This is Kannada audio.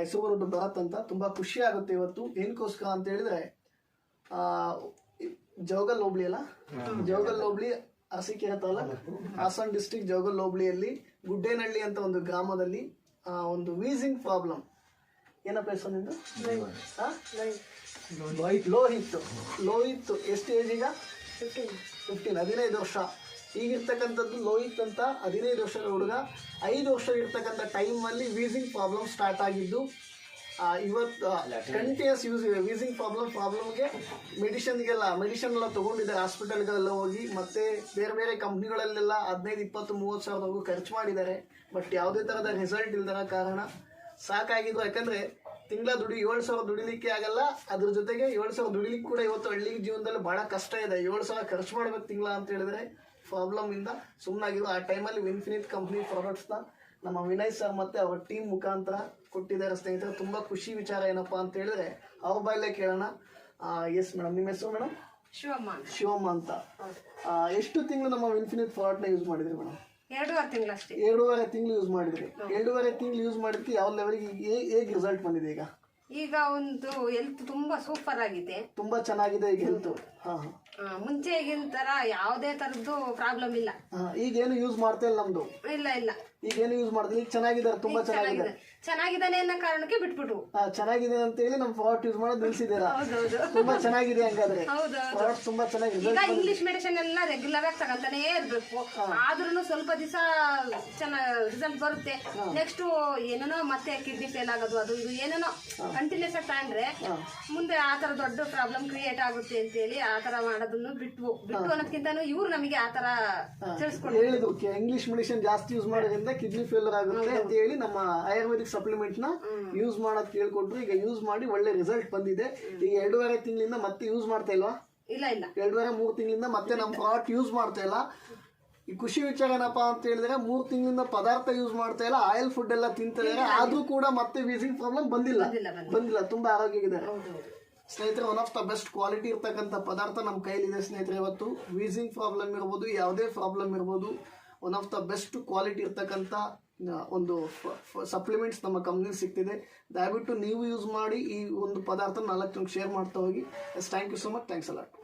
ಹೆಸರು ಬಂದ್ಬಿಟ್ಟು ಭರತ್ ಅಂತ. ತುಂಬ ಖುಷಿ ಆಗುತ್ತೆ ಇವತ್ತು. ಏನಕ್ಕೋಸ್ಕರ ಅಂತ ಹೇಳಿದ್ರೆ ಜೋಗಲ್ ಹೋಬಳಿ ಅಲ್ಲ, ಜೋಗಲ್ ಹೋಬಳಿ ಅರಸೀಕೆರೆ ತಾಲೂಕು, ಹಾಸನ ಡಿಸ್ಟ್ರಿಕ್ಟ್ ಜೋಗಲ್ ಹೋಬಳಿಯಲ್ಲಿ ಗುಡ್ಡೇನಹಳ್ಳಿ ಅಂತ ಒಂದು ಗ್ರಾಮದಲ್ಲಿ ಒಂದು ವೀಸಿಂಗ್ ಪ್ರಾಬ್ಲಮ್. ಏನಪ್ಪ ಹೆಸರು ನಿಂದು? ಲೋಹಿತ್. ಎಷ್ಟು ಏಜ್ ಈಗ? 15 ವರ್ಷ. ಈಗಿರ್ತಕ್ಕಂಥದ್ದು ಲೋಹಿತ್ ಅಂತ 15 ವರ್ಷದ ಹುಡುಗ. 5 ವರ್ಷ ಇರ್ತಕ್ಕಂಥ ಟೈಮಲ್ಲಿ ವೀಸಿಂಗ್ ಪ್ರಾಬ್ಲಮ್ ಸ್ಟಾರ್ಟ್ ಆಗಿದ್ದು. ಇವತ್ತು ಕಂಟಿನ್ಯೂಸ್ ವೀಸಿಂಗ್ ಪ್ರಾಬ್ಲಮ್ಗೆ ಮೆಡಿಷನ್ ಎಲ್ಲ ತೊಗೊಂಡಿದ್ದಾರೆ, ಹಾಸ್ಪಿಟಲ್ಗಳೆಲ್ಲ ಹೋಗಿ, ಮತ್ತೆ ಬೇರೆ ಬೇರೆ ಕಂಪ್ನಿಗಳಲ್ಲೆಲ್ಲ 15, 20, 30 ಸಾವಿರವರೆಗೂ ಖರ್ಚು ಮಾಡಿದ್ದಾರೆ. ಬಟ್ ಯಾವುದೇ ಥರದ ರಿಸಲ್ಟ್ ಇಲ್ದರ ಕಾರಣ ಸಾಕಾಗಿದ್ದು. ಯಾಕಂದರೆ ತಿಂಗಳ 7,000 ದುಡಿಲಿಕ್ಕೆ ಆಗಲ್ಲ, ಅದ್ರ ಜೊತೆಗೆ 7,000 ದುಡಿಲಿಕ್ಕೆ ಕೂಡ ಇವತ್ತು ಹಳ್ಳಿ ಜೀವನದಲ್ಲಿ ಭಾಳ ಕಷ್ಟ ಇದೆ. 7,000 ಖರ್ಚು ಮಾಡ್ಬೇಕು ತಿಂಗಳ ಅಂತ ಹೇಳಿದ್ರೆ ಪ್ರಾಬ್ಲಮಿಂದ ಸುಮ್ಮನಾಗಿದ್ದು. ಆ ಟೈಮಲ್ಲಿ ವಿನ್ಫಿನಿತ್ ಕಂಪ್ನಿ ಪ್ರಾಡಕ್ಟ್ಸ್ನ ನಮ್ಮ ವಿನಯ್ ಸರ್ ಮತ್ತು ಅವ್ರ ಟೀಮ್ ಮುಖಾಂತರ ಕೊಟ್ಟಿದ್ದಾರೆ ಸ್ನೇಹಿತರೆ. ತುಂಬ ಖುಷಿ ವಿಚಾರ ಏನಪ್ಪ ಅಂತ ಹೇಳಿದ್ರೆ ಅವ್ರ ಬಾಯಲ್ಲೇ ಕೇಳೋಣ. ಎಸ್ ಮೇಡಮ್, ನಿಮ್ಮ ಹೆಸರು ಮೇಡಮ್? ಶಿವಮ್ಮ ಅಂತ. ಎಷ್ಟು ತಿಂಗಳು ನಮ್ಮ ವಿನ್ಫಿನಿತ್ ಪ್ರಾಡಕ್ಟ್ನ ಯೂಸ್ ಮಾಡಿದ್ರಿ ಮೇಡಮ್? 2.5 ತಿಂಗಳು ಯೂಸ್ ಮಾಡಿದ್ರಿ. 2.5 ತಿಂಗಳು ಯೂಸ್ ಮಾಡಿದ್ಕೆ ಯಾವ ಲೆವೆಲ್ಗೆ ಹೇಗೆ ರಿಸಲ್ಟ್ ಬಂದಿದೆ? ಈಗ ಒಂದು ಹೆಲ್ತ್ ತುಂಬಾ ಸೂಪರ್ ಆಗಿದೆ, ತುಂಬಾ ಚೆನ್ನಾಗಿದೆ ಈಗ ಹೆಲ್ತ್. ಮುಂಚೆ ಈಗಿನ ತರ ಯಾವುದೇ ತರದ್ದು ಪ್ರಾಬ್ಲಮ್ ಇಲ್ಲ. ಈಗೇನು ಯೂಸ್ ಮಾಡ್ತಾ ಇಲ್ಲ ನಮ್ದು? ಇಲ್ಲ. ಈಗೇನು ಯೂಸ್ ಮಾಡ್ತೀವಿ? ಈಗ ಚೆನ್ನಾಗಿದ್ದಾರೆ, ತುಂಬಾ ಚೆನ್ನಾಗಿದ್ದಾನೆ ಅನ್ನೋ ಕಾರಣಕ್ಕೆ ಬಿಟ್ಬಿಟ್ಟು ಚೆನ್ನಾಗಿದೆ ಅಂತ ಹೇಳಿ ನಮ್ಮ ಪ್ರಾಡಕ್ಟ್ ಯೂಸ್ ಮಾಡೋದು ನಿಲ್ಸಿದ್ದೀರಾ? ತುಂಬಾ ಚೆನ್ನಾಗಿದೆ ಹಂಗಾದ್ರೆ ಪ್ರಾಡಕ್ಟ್, ತುಂಬಾ ಚೆನ್ನಾಗಿದೆ. ಈಗ ಇಂಗ್ಲಿಷ್ ಮೆಡಿಸಿನ್ ಎಲ್ಲ ರೆಗ್ಯುಲರ್ ಆಗಿ ತಗೊಂತಾನೆ ಇರ್ಬೇಕು, ಆದ್ರೂ ಸ್ವಲ್ಪ ದಿವಸ ಚೆನ್ನಾಗಿ ರಿಸಲ್ಟ್ ಬರುತ್ತೆ. ನೆಕ್ಸ್ಟ್ ಏನೇನೋ ಮತ್ತೆ ಕಿಡ್ನಿ ಫೇಲ್ ಆಗೋದು, ಅದು ಇದು ಏನೇನೋ ಕಂಟಿನ್ಯೂಸ್ ಆಗಿ ತಗೊಂಡ್ರೆ ಮುಂದೆ ಆತರ ದೊಡ್ಡ ಪ್ರಾಬ್ಲಮ್ ಕ್ರಿಯೇಟ್ ಆಗುತ್ತೆ ಅಂತ ಹೇಳಿ ಆತರ ಮಾಡೋದನ್ನು ಬಿಟ್ಟು ಅನ್ನೋದಕ್ಕಿಂತ ಇವ್ರು ನಮಗೆ ಆತರ ತಿಳಿಸ್ಕೊಂಡು ಹೇಳಿದ್ರು, ಇಂಗ್ಲಿಷ್ ಮೆಡಿಸಿನ್ ಜಾಸ್ತಿ ಯೂಸ್ ಮಾಡೋದ್ರಿಂದ ಕಿಡ್ನಿ ಫೇಲ್ಯೂರ್ ಆಗುತ್ತೆ ಅಂತ ಹೇಳಿ ನಮ್ಮ ಆಯುರ್ವೇದಿಕ್ ಸಪ್ಲಿಮೆಂಟ್ ನ ಯೂಸ್ ಮಾಡೋದ್ ಕೇಳ್ಕೊಟ್ರು. ಈಗ ಯೂಸ್ ಮಾಡಿ ಒಳ್ಳೆ ರಿಸಲ್ಟ್ ಬಂದಿದೆ. ಈಗ 2.5 ತಿಂಗಳಿಂದ ಮತ್ತೆ ಯೂಸ್ ಮಾಡ್ತಾ ಇಲ್ವಾ? ಇಲ್ಲ 2.5-3 ತಿಂಗಳಿಂದ ಮತ್ತೆ ನಮ್ಮ ಪ್ರಾಡಕ್ಟ್ ಯೂಸ್ ಮಾಡ್ತಾ ಇಲ್ಲ. ಈ ಖುಷಿ ವಿಚಾರ ಏನಪ್ಪಾ ಅಂತ ಹೇಳಿದ್ರೆ 3 ತಿಂಗಳಿಂದ ಪದಾರ್ಥ ಯೂಸ್ ಮಾಡ್ತಾ ಇಲ್ಲ, ಆಯಿಲ್ ಫುಡ್ ಎಲ್ಲ ತಿಂತಿದ್ದಾರೆ, ಆದ್ರೂ ಕೂಡ ಮತ್ತೆ ವೀಸಿಂಗ್ ಪ್ರಾಬ್ಲಮ್ ಬಂದಿಲ್ಲ. ತುಂಬಾ ಆರೋಗ್ಯವಿದೆ ಸ್ನೇಹಿತರೆ. One of the best quality ಇರ್ತಕ್ಕಂಥ ಪದಾರ್ಥ ನಮ್ಮ ಕೈಲಿದೆ ಸ್ನೇಹಿತರೆ. ಇವತ್ತು ವೀಸಿಂಗ್ ಪ್ರಾಬ್ಲಮ್ ಇರ್ಬೋದು, ಯಾವುದೇ ಪ್ರಾಬ್ಲಮ್ ಇರ್ಬೋದು, one of the best quality ಇರ್ತಕ್ಕಂಥ ಒಂದು ಸಪ್ಲಿಮೆಂಟ್ಸ್ ನಮ್ಮ ಕಂಪ್ನಿ ಸಿಗ್ತಿದೆ. ದಯವಿಟ್ಟು ನೀವು ಯೂಸ್ ಮಾಡಿ ಈ ಒಂದು ಪದಾರ್ಥ 4 ಜನಕ್ಕೆ ಶೇರ್ ಮಾಡ್ತಾ ಹೋಗಿ. Thank you so much. Thanks allot.